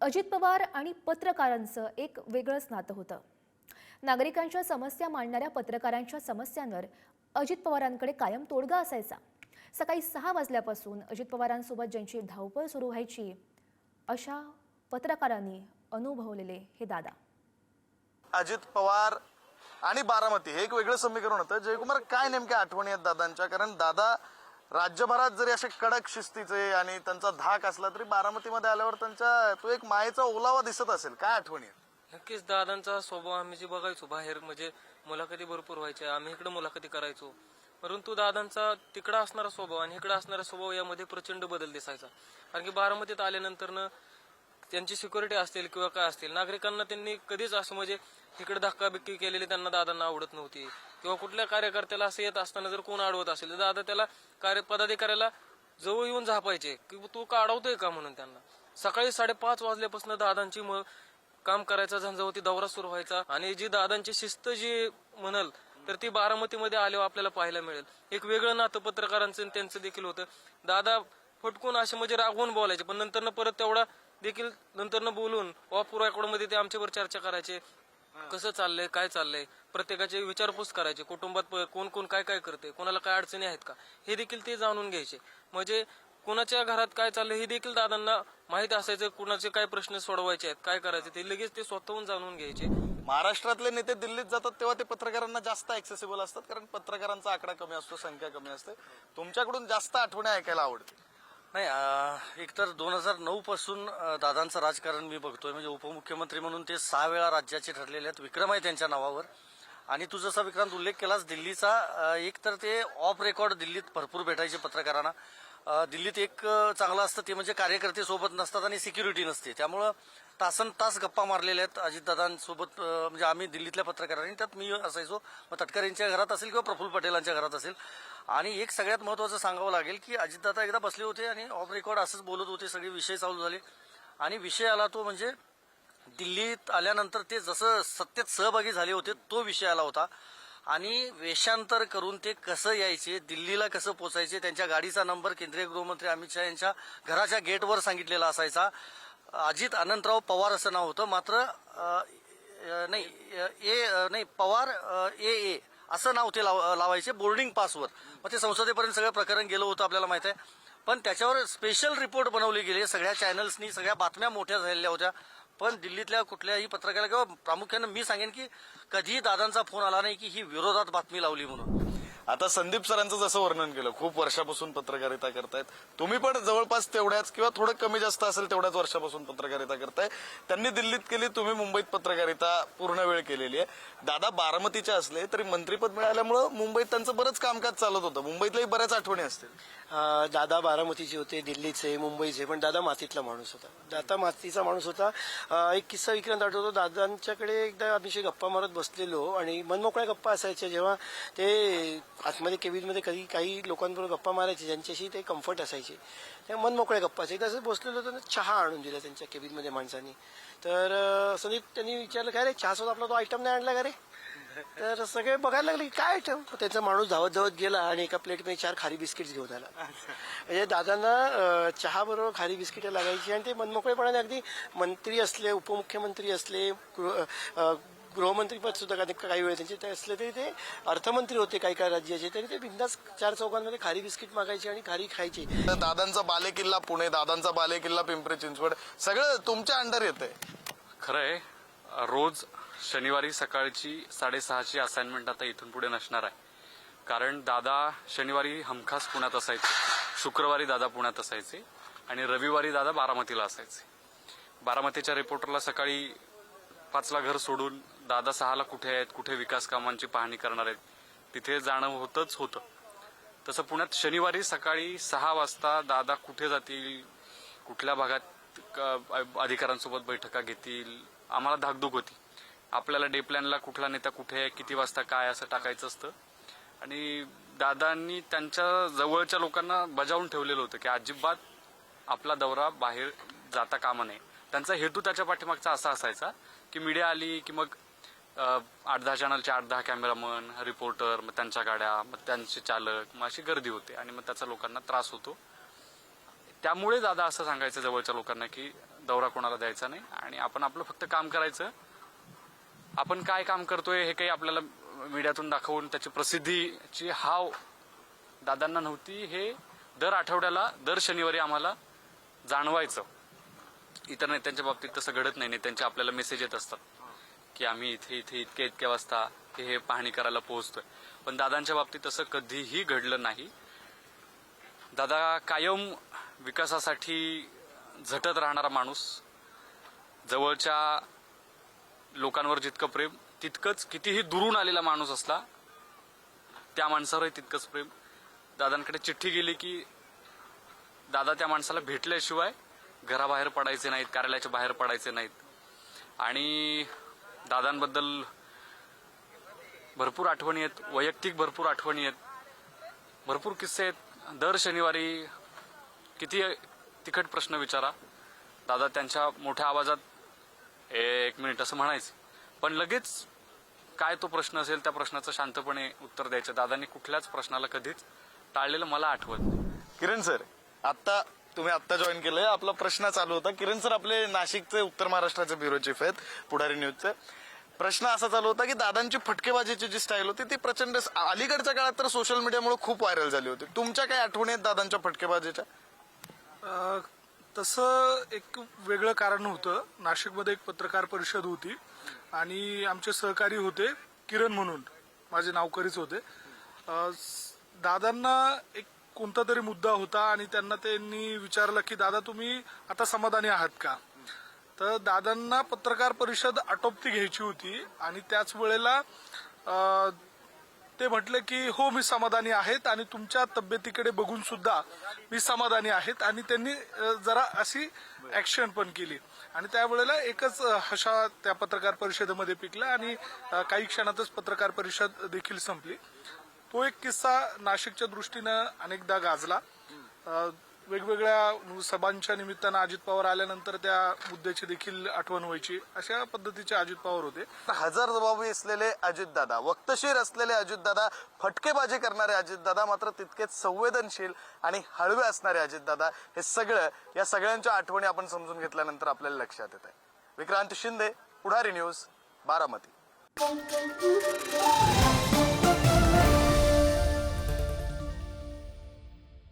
अजित पवार आणि पत्रकारांचं एक वेगळंच नातं होतं. नागरिकांच्या समस्या मांडणाऱ्या पत्रकारांच्या समस्यांवर अजित पवारांकडे कायम तोडगा असायचा. सकाळी 6 वाजल्यापासून अजित पवारांसोबत ज्यांची धावपळ सुरू व्हायची, अशा पत्रकारांनी अनुभवलेले हे दादा. अजित पवार आणि बारामती हे एक वेगळं समीकरण होतं. जयकुमार, काय नेमक्या आठवणी आहेत दादांच्या? कारण दादा राज्यभरात जरी असे कडक शिस्तीचे आणि त्यांचा धाक असला तरी बारामतीमध्ये आल्यावर त्यांच्या तो एक मायेचा ओलावा दिसत असेल. काय आठवणी आहेत? नक्कीच दादांचा स्वभाव आम्ही जे बघायचो बाहेर, म्हणजे मुलाखती भरपूर व्हायच्या, आम्ही इकडे मुलाखती करायचो. परंतु दादांचा तिकडं असणारा स्वभाव आणि इकडे असणारा स्वभाव यामध्ये प्रचंड बदल दिसायचा. कारण की बारामतीत आल्यानंतर त्यांची सिक्युरिटी असतील किंवा काय असतील, नागरिकांना त्यांनी कधीच असं म्हणजे इकडे धक्काबिक्की केलेली त्यांना दादांना आवडत नव्हती. किंवा कुठल्या कार्यकर्त्याला असं येत असताना जर कोण अडवत असेल तर दादा त्याला पदाधिकाऱ्याला जवळ येऊन झापायचे की तू का अडवतोय का म्हणून. त्यांना सकाळी 5:30 वाजल्यापासून दादांची काम करायचा झंझावती दौरा सुरू व्हायचा. आणि जी दादांची शिस्त जी म्हणाल तर ती बारामतीमध्ये आल्यावर आपल्याला पाहायला मिळेल. एक वेगळं नातं पत्रकारांचं त्यांचं देखील होतं. दादा फटकून असे म्हणजे रागवून बोलायचे, पण नंतर परत तेवढा देखील नंतर बोलून ऑफ रेकॉर्डमध्ये ते आमच्यावर चर्चा करायचे, कसं चाललंय, काय चाललंय, प्रत्येकाची विचारपूस करायचे, कुटुंबात कोण कोण काय काय करते, कोणाला काय अडचणी आहेत का, हे देखील ते जाणून घ्यायचे. म्हणजे कुणाच्या घरात काय चाललंय हे देखील दादांना माहिती असायचं. कुणाचे काय प्रश्न सोडवायचे आहेत, काय करायचे, ते लगेच ते स्वतःहून जाणून घ्यायचे. महाराष्ट्रातले नेते दिल्लीत जातात तेव्हा ते पत्रकारांना जास्त ऍक्सेसिबल असतात, कारण पत्रकारांचा आकडा कमी असतो, संख्या कमी असते. तुमच्याकडून जास्त आठवणी ऐकायला आवडते. नाही, एकतर 2009 पासून दादांचं राजकारण मी बघतोय. म्हणजे उपमुख्यमंत्री म्हणून ते 6 वेळा राज्याचे ठरलेले आहेत. विक्रम आहे त्यांच्या नावावर. आणि तू जसा विक्रांत उल्लेख केलास दिल्लीचा, एक तर ते ऑफ रेकॉर्ड दिल्लीत भरपूर भेटायचे पत्रकारांना. दिल्लीत एक चांगलं असतं ते म्हणजे कार्यकर्ते सोबत नसतात आणि सिक्युरिटी नसते, त्यामुळं तासन तास गप्पा मारलेल्या आहेत अजितदादांसोबत. म्हणजे आम्ही दिल्लीतल्या पत्रकारांनी, त्यात मी असायचो, मग तटकरेंच्या घरात असेल किंवा प्रफुल्ल पटेलांच्या घरात असेल. आणि एक सगळ्यात महत्वाचं सांगावं लागेल की अजितदादा एकदा बसले होते आणि ऑफ रेकॉर्ड असंच बोलत होते, सगळे विषय चालू झाले. आणि विषय आला तो म्हणजे दिल्लीत आल्यानंतर ते जसं सत्तेत सहभागी झाले होते तो विषय आला होता. आणि वेषांतर करून ते कसं यायचे, दिल्लीला कसं पोचायचे, त्यांच्या गाडीचा नंबर केंद्रीय गृहमंत्री अमित शहा यांच्या घराच्या गेटवर सांगितलेला असायचा. अजित अनंतराव पवार असं नाव होतं, मात्र पवार ए असं नाव ते लावायचे बोर्डिंग पासवर. मग ते संसदेपर्यंत सगळं प्रकरण गेलं होतं आपल्याला माहित आहे. पण त्याच्यावर स्पेशल रिपोर्ट बनवले गेले, सगळ्या चॅनल्सनी, सगळ्या बातम्या मोठ्या झालेल्या होत्या. पण दिल्लीतल्या कुठल्याही पत्रकाराला किंवा प्रामुख्यानं मी सांगेन की कधीही दादांचा फोन आला नाही की ही विरोधात बातमी लावली म्हणून. आता संदीप सरांचं जसं वर्णन केलं, खूप वर्षापासून पत्रकारिता करतायत. तुम्ही पण जवळपास तेवढ्याच किंवा थोडं कमी जास्त असेल तेवढ्याच वर्षापासून पत्रकारिता करताय. त्यांनी दिल्लीत केली, तुम्ही मुंबईत पत्रकारिता पूर्ण वेळ केलेली आहे. दादा बारामतीचे असले तरी मंत्रीपद मिळाल्यामुळे मुंबईत त्यांचं बरंच कामकाज चालत होतं. मुंबईतल्याही बऱ्याच आठवणी असतील. दादा बारामतीचे होते, दिल्लीचे, मुंबईचे, पण दादा मातीतला माणूस होता. दादा मातीचा माणूस होता. एक किस्सा विक्रांत आठवतो. दादांच्याकडे एकदा आम्ही गप्पा मारत बसलेलो आणि मनमोकळ्या गप्पा असायच्या. जेव्हा ते आतमध्ये केबिनमध्ये कधी काही लोकांबरोबर गप्पा मारायचे ज्यांच्याशी ते कम्फर्ट असायचे, त्या मनमोकळ्या गप्पा असायच्या. असं बसलेलो तर चहा आणून दिला त्यांच्या केबिनमध्ये माणसांनी. तर संदीप त्यांनी विचारलं, काय रे चहासोबत आपला तो आयटम नाही आणला का रे? तर सगळे बघायला लागले की काय आयटम. त्याचा माणूस धावत धावत गेला आणि एका प्लेटमध्ये 4 खारी बिस्किट्स घेऊन आला. म्हणजे दादांना चहा बरोबर खारी बिस्किटं लागायची. आणि ते मनमोकळेपणाने अगदी मंत्री असले, उपमुख्यमंत्री असले, गृहमंत्रीपद सुद्धा काही वेळ त्यांचे ते असले तरी ते अर्थमंत्री होते काही काही राज्याचे, तरी ते बिंदास 4 चौकांमध्ये खारी बिस्किट मागायचे आणि खारी खायचे. दादांचा बालेकिल्ला पुणे, दादांचा बालेकिल्ला पिंपरी चिंचवड, सगळं तुमच्या अंडर येतंय. खरंय. रोज शनिवारी सकाळची 6:30ची असाइनमेंट आता इथून पुढे नसणार आहे. कारण दादा शनिवारी हमखास पुण्यात असायचे, शुक्रवारी दादा पुण्यात असायचे आणि रविवारी दादा बारामतीला असायचे. बारामतीच्या रिपोर्टरला सकाळी 5ला घर सोडून दादा 6ला कुठे आहेत, कुठे विकास कामांची पाहणी करणार आहेत, तिथे जाणं होतच होतं. तसं पुण्यात शनिवारी सकाळी 6 वाजता दादा कुठे जातील, कुठल्या भागात अधिकाऱ्यांसोबत बैठका घेतील, आम्हाला धाकधूक होती. आपल्याला डे प्लॅनला कुठला नेता कुठे आहे, किती वाजता काय असं टाकायचं असतं. आणि दादांनी त्यांच्या जवळच्या लोकांना बजावून ठेवलेलं होतं की अजिबात आपला दौरा बाहेर जाता कामा नये. त्यांचा हेतू त्याच्या पाठीमागचा असा असायचा की मीडिया आली की मग 8-10 चॅनलचे 8-10 कॅमेरामन, रिपोर्टर, मग त्यांच्या गाड्या, मग त्यांचे चालक, मग अशी गर्दी होते आणि मग त्याचा लोकांना त्रास होतो. त्यामुळे दादा असं सांगायचं जवळच्या लोकांना की दौरा कोणाला द्यायचा नाही आणि आपण आपलं फक्त काम करायचं. आपण काय काम करतोय हे काही आपल्याला मीडियातून दाखवून त्याची प्रसिद्धीची हाव दादांना नव्हती. हे दर आठवड्याला दर शनिवारी आम्हाला जाणवायचं. इतर नेत्यांच्या बाबतीत तसं घडत नाही. नेत्यांचे आपल्याला मेसेज येत असतात की आम्ही इथे इथे इतक्या वाजता हे पाहणी करायला पोहोचतोय. पण दादांच्या बाबतीत तसं कधीही घडलं नाही. दादा कायम विकासासाठी झटत राहणारा माणूस. जवळच्या लोकांवर जितकं प्रेम तितकंच कितीही दुरून आलेला माणूस असला त्या माणसावरही तितकंच प्रेम. दादांकडे चिठ्ठी गेली की दादा त्या माणसाला भेटल्याशिवाय घराबाहेर पडायचे नाहीत, कार्यालयाच्या बाहेर पडायचे नाहीत. आणि दादांबद्दल भरपूर आठवणी आहेत, वैयक्तिक भरपूर आठवणी आहेत, भरपूर किस्से आहेत. दर शनिवारी किती तिखट प्रश्न विचारा, दादा त्यांच्या मोठ्या आवाजात 1 मिनिट असं म्हणायचे, पण लगेच काय तो प्रश्न असेल त्या प्रश्नाचं शांतपणे उत्तर द्यायचं. दादांनी कुठल्याच प्रश्नाला कधीच टाळलेलं मला आठवत नाही. किरण सर, आता तुम्ही आत्ता जॉईन केलंय, आपला प्रश्न चालू होता. किरण सर आपले नाशिकचे उत्तर महाराष्ट्राचे ब्युरो चीफ आहेत पुढारी न्यूजचे. प्रश्न असा चालू होता की दादांची फटकेबाजीची जी स्टाईल होती ती प्रचंड अलीकडच्या काळात तर सोशल मीडियामुळे खूप व्हायरल झाली होती. तुमच्या काही आठवणी आहेत दादांच्या फटकेबाजीच्या? तसं एक वेगळं कारण होतं. नाशिकमध्ये एक पत्रकार परिषद होती आणि आमचे सहकारी होते किरण म्हणून, माझे नावकरीच होते. दादांना एक कोणता तरी मुद्दा होता आणि त्यांनी विचारलं की दादा तुम्ही आता समाधानी आहात का. तर दादांना पत्रकार परिषद आटोपती घ्यायची होती आणि त्याच वेळेला ते म्हटले की हो मी समाधानी आहेत आणि तुमच्या तब्येतीकडे बघून सुद्धा मी समाधानी आहेत. आणि त्यांनी जरा अशी ऍक्शन पण केली आणि त्यावेळेला एकच हशा त्या पत्रकार परिषदेमध्ये पिकला आणि काही क्षणातच पत्रकार परिषद देखील संपली. तो एक किस्सा नाशिकच्या दृष्टीनं अनेकदा गाजला. वेगवेगळ्या सभांच्या निमित्तानं अजित पवार आल्यानंतर त्या मुद्द्याची देखील आठवण व्हायची. अशा पद्धतीचे अजित पवार होते. हजार जबाबी असलेले अजितदादा, वक्तशीर असलेले अजितदादा, फटकेबाजी करणारे अजितदादा, मात्र तितकेच संवेदनशील आणि हळवे असणारे अजितदादा, हे सगळं या सगळ्यांच्या आठवणी आपण समजून घेतल्यानंतर आपल्याला लक्षात येत आहे. विक्रांत शिंदे, पुढारी न्यूज, बारामती.